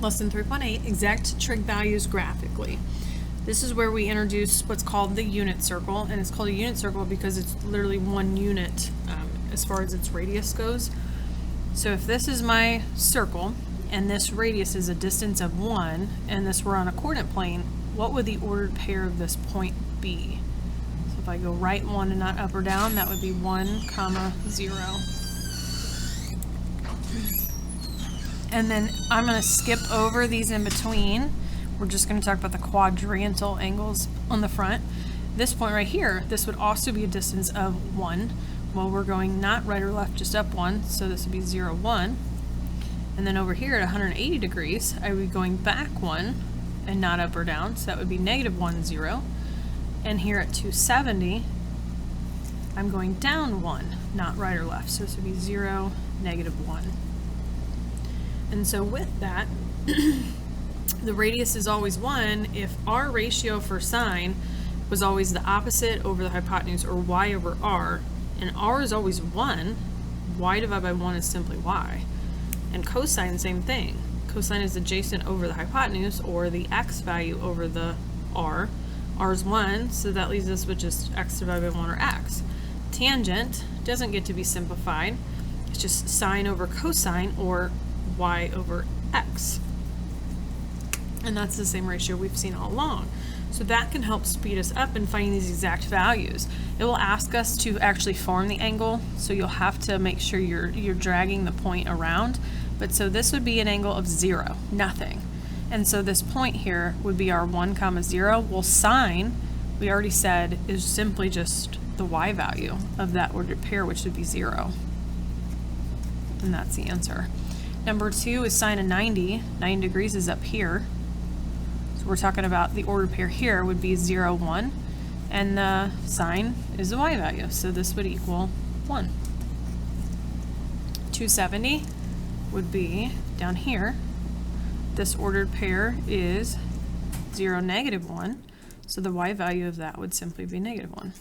Lesson 3.8, exact trig values graphically. This is where we introduce what's called the unit circle, and it's called a unit circle because it's literally 1 unit as far as its radius goes. So if this is my circle, and this radius is a distance of 1, and this were on a coordinate plane, what would the ordered pair of this point be? So if I go right 1 and not up or down, that would be 1, 0. And then I'm going to skip over these in between. We're just going to talk about the quadrantal angles on the front. This point right here, this would also be a distance of 1. Well, we're going not right or left, just up 1, so this would be 0, 1. And then over here at 180 degrees, I would be going back 1 and not up or down, so that would be -1, 0. And here at 270, I'm going down 1, not right or left, so this would be 0, -1. And so with that, the radius is always 1 if our ratio for sine was always the opposite over the hypotenuse, or y over r, and r is always 1, y divided by 1 is simply y. And cosine, same thing. Cosine is adjacent over the hypotenuse, or the x value over the r. R is 1, so that leaves us with just x divided by 1, or x. Tangent doesn't get to be simplified. It's just sine over cosine, or y over x. And that's the same ratio we've seen all along. So that can help speed us up in finding these exact values. It will ask us to actually form the angle, so you'll have to make sure you're dragging the point around. But so this would be an angle of 0, nothing. And so this point here would be our 1, 0. Well, sine, we already said, is simply just the y value of that ordered pair, which would be 0. And that's the answer. Number 2 is sine of 90. 90 degrees is up here. So we're talking about the ordered pair here would be 0, 1. And the sine is the y value. So this would equal 1. 270 would be down here. This ordered pair is 0, -1. So the y value of that would simply be -1.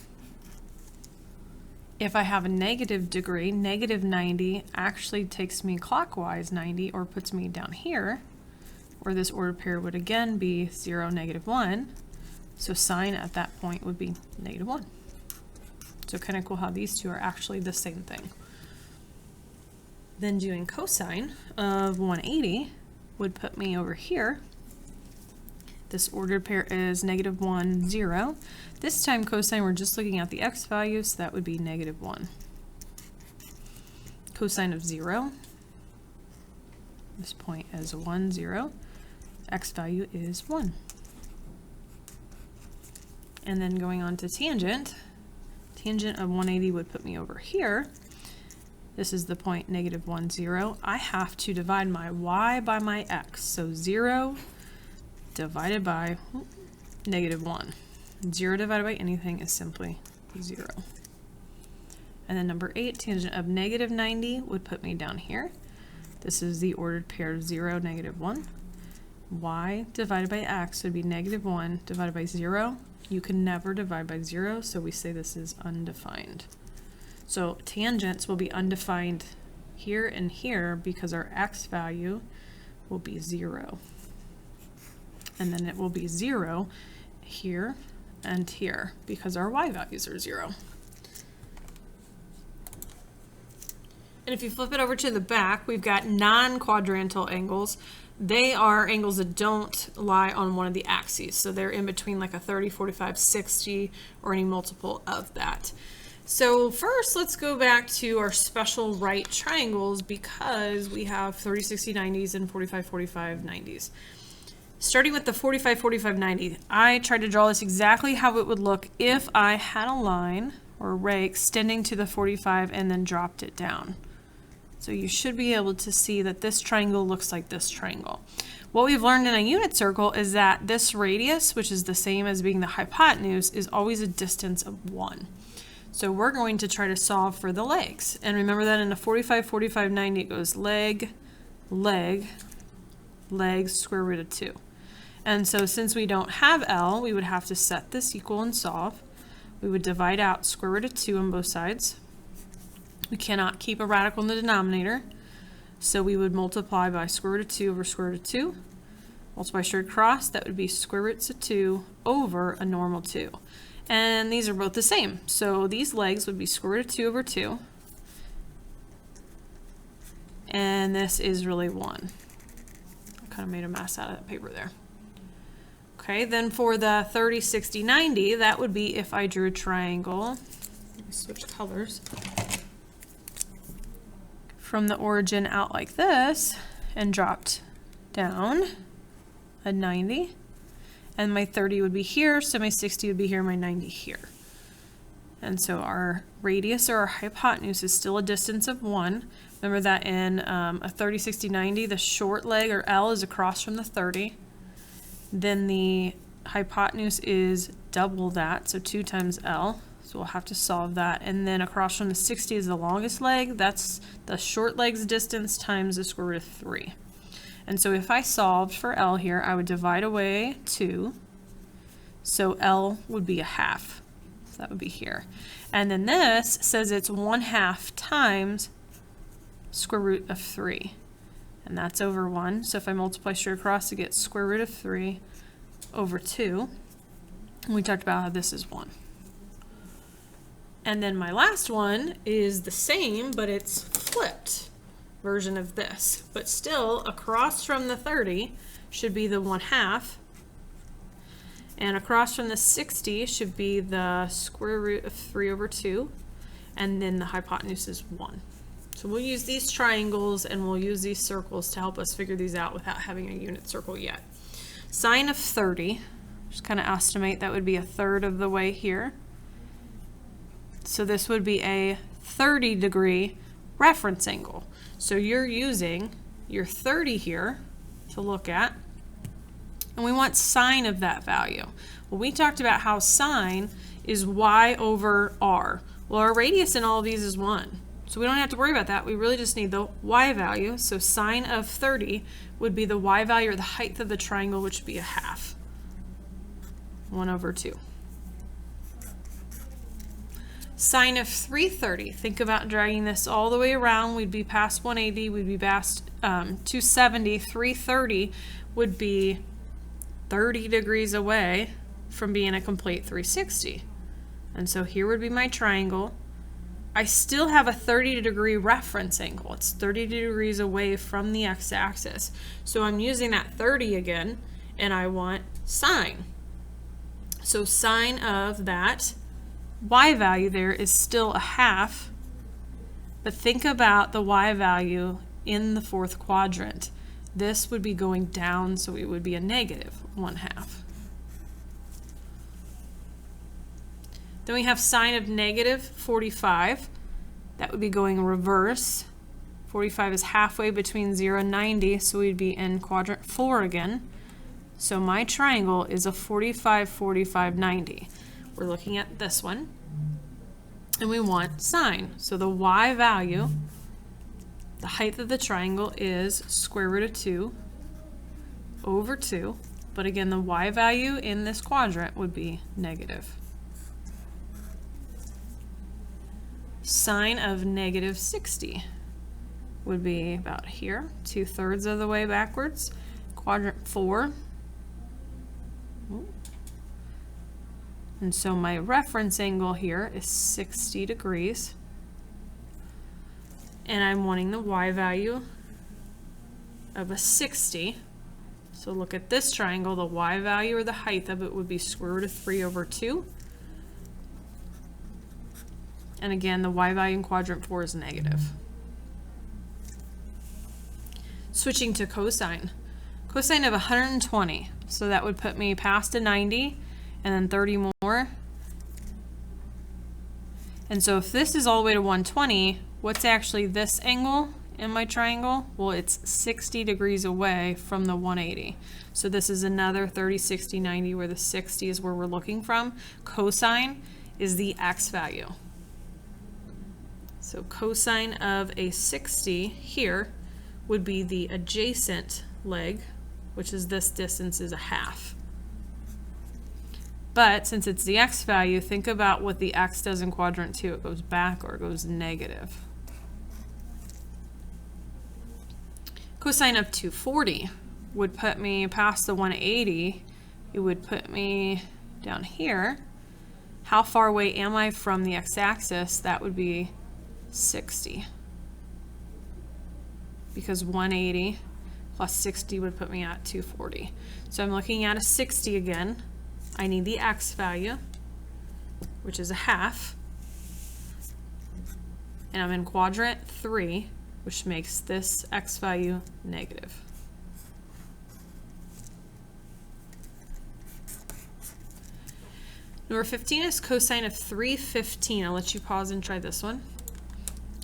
If I have a negative degree, -90 actually takes me clockwise 90, or puts me down here, where this ordered pair would again be 0, -1. So sine at that point would be -1. So kind of cool how these two are actually the same thing. Then doing cosine of 180 would put me over here. This ordered pair is -1, 0. This time cosine, we're just looking at the x value, so that would be -1. Cosine of 0, this point is 1, 0. X value is 1. And then going on to tangent, tangent of 180 would put me over here. This is the point -1, 0. I have to divide my y by my x, so 0 divided by -1. 0 divided by anything is simply 0. And then number 8, tangent of -90 would put me down here. This is the ordered pair 0, -1. Y divided by x would be -1 divided by 0. You can never divide by 0, so we say this is undefined. So tangents will be undefined here and here because our x value will be 0. And then it will be 0 here and here because our y values are 0. And if you flip it over to the back, we've got non-quadrantal angles. They are angles that don't lie on one of the axes. So they're in between like a 30, 45, 60, or any multiple of that. So first, let's go back to our special right triangles because we have 30, 60, 90s and 45, 45, 90s. Starting with the 45, 45, 90, I tried to draw this exactly how it would look if I had a line or a ray extending to the 45 and then dropped it down. So you should be able to see that this triangle looks like this triangle. What we've learned in a unit circle is that this radius, which is the same as being the hypotenuse, is always a distance of 1. So we're going to try to solve for the legs. And remember that in a 45, 45, 90, it goes leg, leg, leg, square root of 2. And so since we don't have L, we would have to set this equal and solve. We would divide out square root of 2 on both sides. We cannot keep a radical in the denominator, so we would multiply by square root of 2 over square root of 2. multiply straight across, that would be square roots of 2 over a normal 2. And these are both the same. So these legs would be square root of 2 over 2. And this is really 1. I kind of made a mess out of that paper there. Okay, then for the 30, 60, 90, that would be if I drew a triangle. Let me switch colors. From the origin out like this and dropped down a 90. And my 30 would be here, so my 60 would be here, my 90 here. And so our radius or our hypotenuse is still a distance of 1. Remember that in a 30, 60, 90, the short leg or L is across from the 30. Then the hypotenuse is double that, so 2 times L. So we'll have to solve that. And then across from the 60 is the longest leg. That's the short leg's distance times the square root of 3. And so if I solved for L here, I would divide away 2. So L would be a half. So that would be here. And then this says it's 1/2 times square root of 3. And that's over 1. So if I multiply straight across to get square root of 3 over 2, we talked about how this is 1. And then my last one is the same, but it's flipped version of this. But still, across from the 30 should be the 1/2. And across from the 60 should be the square root of 3 over 2. And then the hypotenuse is 1. So we'll use these triangles and we'll use these circles to help us figure these out without having a unit circle yet. Sine of 30, just kind of estimate that would be 1/3 of the way here. So this would be a 30-degree reference angle. So you're using your 30 here to look at, and we want sine of that value. Well, we talked about how sine is y over r. Well, our radius in all of these is 1. So we don't have to worry about that. We really just need the y value. So sine of 30 would be the y value or the height of the triangle, which would be 1/2. 1 over 2. Sine of 330. Think about dragging this all the way around. We'd be past 180. We'd be past 270. 330 would be 30 degrees away from being a complete 360. And so here would be my triangle. I still have a 30-degree reference angle. It's 30 degrees away from the x-axis. So I'm using that 30 again, and I want sine. So sine of that y value there is still 1/2, but think about the y value in the 4th quadrant. This would be going down, so it would be a negative 1/2. Then we have sine of negative 45. That would be going reverse. 45 is halfway between 0 and 90, so we'd be in quadrant 4 again. So my triangle is a 45, 45, 90. We're looking at this one, and we want sine. So the y value, the height of the triangle is square root of 2 over 2, but again, the y value in this quadrant would be negative. Sine of negative 60 would be about here, 2/3 of the way backwards. Quadrant 4. And so my reference angle here is 60 degrees. And I'm wanting the y value of a 60. So look at this triangle, the y value or the height of it would be square root of 3 over 2. And again, the y value in quadrant 4 is negative. Switching to cosine. Cosine of 120. So that would put me past a 90 and then 30 more. And so if this is all the way to 120, what's actually this angle in my triangle? Well, it's 60 degrees away from the 180. So this is another 30, 60, 90, where the 60 is where we're looking from. Cosine is the x value. So cosine of a 60 here would be the adjacent leg, which is this distance is 1/2. But since it's the x value, think about what the x does in quadrant 2. It goes back or it goes negative. Cosine of 240. would put me past the 180. It would put me down here. How far away am I from the x-axis? That would be 60. Because 180 plus 60 would put me at 240. So I'm looking at a 60 again. I need the x value, which is a half. And I'm in quadrant 3, which makes this x value negative. Number 15 is cosine of 315. I'll let you pause and try this one.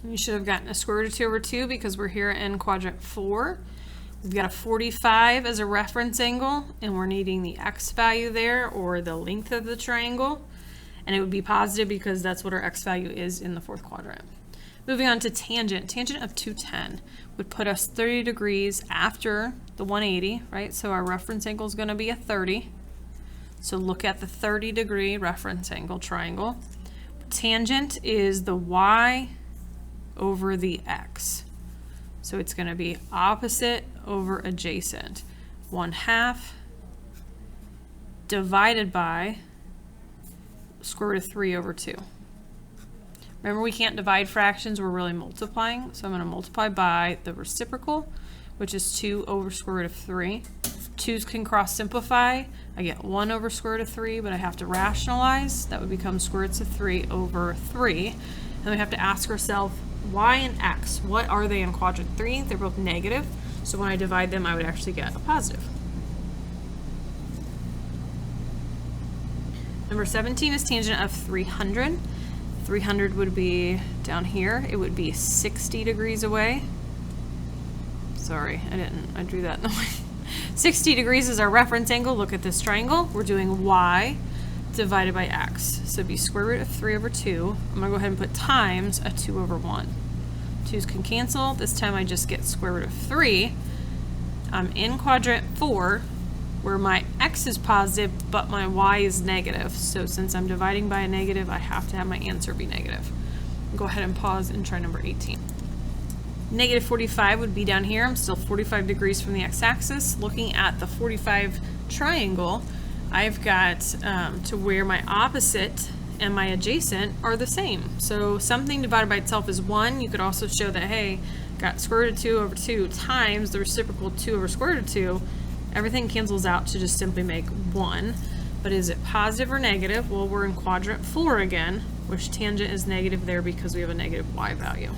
You should have gotten a square root of 2 over 2 because we're here in quadrant 4. We've got a 45 as a reference angle, and we're needing the x value there, or the length of the triangle. And it would be positive because that's what our x value is in the 4th quadrant. Moving on to tangent. Tangent of 210 would put us 30 degrees after the 180, right? So our reference angle is going to be a 30. So look at the 30-degree reference angle triangle. Tangent is the y over the x. So it's going to be opposite over adjacent. 1/2 divided by square root of 3 over 2. Remember, we can't divide fractions, we're really multiplying. So I'm going to multiply by the reciprocal, which is 2 over square root of 3. 2's can cross simplify. I get 1 over square root of 3, but I have to rationalize. That would become square roots of 3 over 3. And we have to ask ourselves, y and x, what are they in quadrant 3? They're both negative. So when I divide them, I would actually get a positive. Number 17 is tangent of 300. 300 would be down here. It would be 60 degrees away. Sorry, I drew that in the way. 60 degrees is our reference angle. Look at this triangle. We're doing y divided by x. So it'd be square root of 3 over 2. I'm going to go ahead and put times a 2 over 1. 2's can cancel. This time I just get square root of 3. I'm in quadrant 4, where my x is positive, but my y is negative. So since I'm dividing by a negative, I have to have my answer be negative. Go ahead and pause and try number 18. Negative 45 would be down here. I'm still 45 degrees from the x-axis. Looking at the 45 triangle, I've got to where my opposite and my adjacent are the same. So something divided by itself is 1. You could also show that, hey, got square root of 2 over 2 times the reciprocal 2 over square root of 2. Everything cancels out to just simply make 1. But is it positive or negative? Well, we're in quadrant 4 again, which tangent is negative there because we have a negative y value.